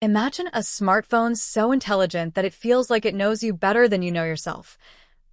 Imagine a smartphone so intelligent that it feels like it knows you better than you know yourself.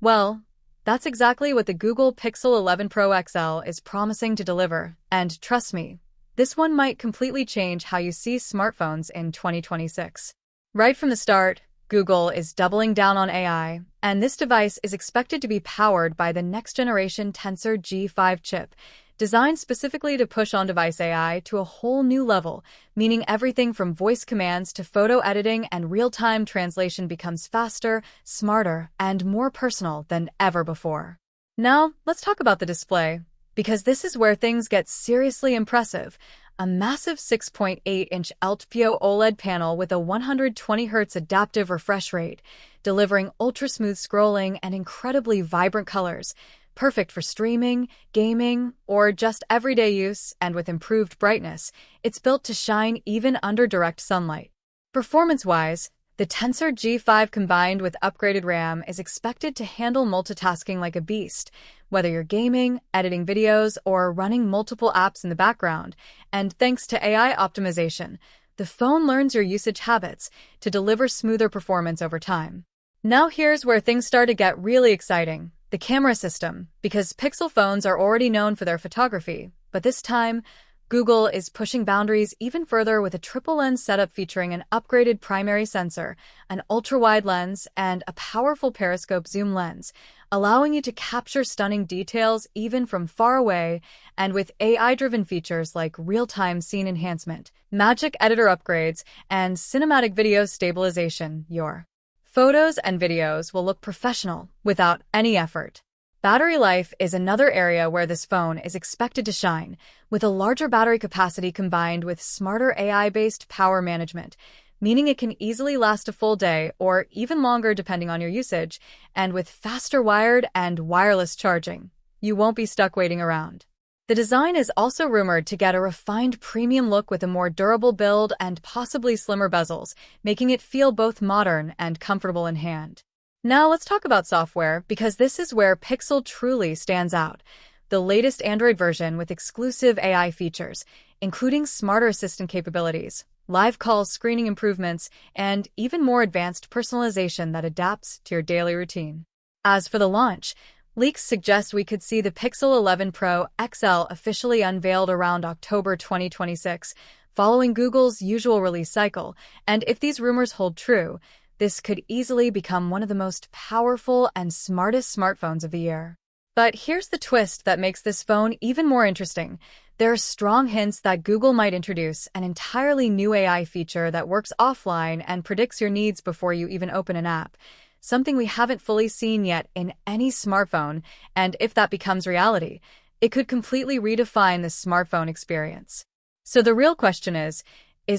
Well, that's exactly what the Google Pixel 11 Pro XL is promising to deliver, and trust me, this one might completely change how you see smartphones in 2026. Right from the start, Google is doubling down on AI, and this device is expected to be powered by the next-generation Tensor G5 chip, designed specifically to push on-device AI to a whole new level, meaning everything from voice commands to photo editing and real-time translation becomes faster, smarter, and more personal than ever before. Now, let's talk about the display, because this is where things get seriously impressive. A massive 6.8-inch LTPO OLED panel with a 120Hz adaptive refresh rate, delivering ultra-smooth scrolling and incredibly vibrant colors, perfect for streaming, gaming, or just everyday use, and with improved brightness, it's built to shine even under direct sunlight. Performance-wise, the Tensor G5 combined with upgraded RAM is expected to handle multitasking like a beast, whether you're gaming, editing videos, or running multiple apps in the background. And thanks to AI optimization, the phone learns your usage habits to deliver smoother performance over time. Now here's where things start to get really exciting. The camera system, because Pixel phones are already known for their photography, but this time, Google is pushing boundaries even further with a triple lens setup featuring an upgraded primary sensor, an ultra-wide lens, and a powerful periscope zoom lens, allowing you to capture stunning details even from far away, and with AI-driven features like real-time scene enhancement, magic editor upgrades, and cinematic video stabilization, your photos and videos will look professional without any effort. Battery life is another area where this phone is expected to shine, with a larger battery capacity combined with smarter AI-based power management, meaning it can easily last a full day or even longer depending on your usage, and with faster wired and wireless charging, you won't be stuck waiting around. The design is also rumored to get a refined premium look with a more durable build and possibly slimmer bezels, making it feel both modern and comfortable in hand. Now let's talk about software, because this is where Pixel truly stands out. The latest Android version with exclusive AI features, including smarter assistant capabilities, live call screening improvements, and even more advanced personalization that adapts to your daily routine. As for the launch, leaks suggest we could see the Pixel 11 Pro XL officially unveiled around October 2026, following Google's usual release cycle, and if these rumors hold true, this could easily become one of the most powerful and smartest smartphones of the year. But here's the twist that makes this phone even more interesting. There are strong hints that Google might introduce an entirely new AI feature that works offline and predicts your needs before you even open an app, something we haven't fully seen yet in any smartphone, and if that becomes reality, it could completely redefine the smartphone experience. So the real question is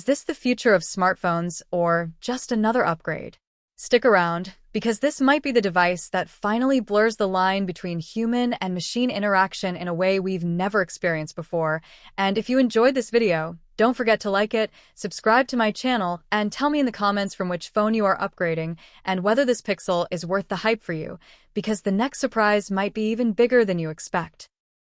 this the future of smartphones or just another upgrade? Stick around, because this might be the device that finally blurs the line between human and machine interaction in a way we've never experienced before. And if you enjoyed this video, don't forget to like it, subscribe to my channel, and tell me in the comments from which phone you are upgrading and whether this Pixel is worth the hype for you, because the next surprise might be even bigger than you expect.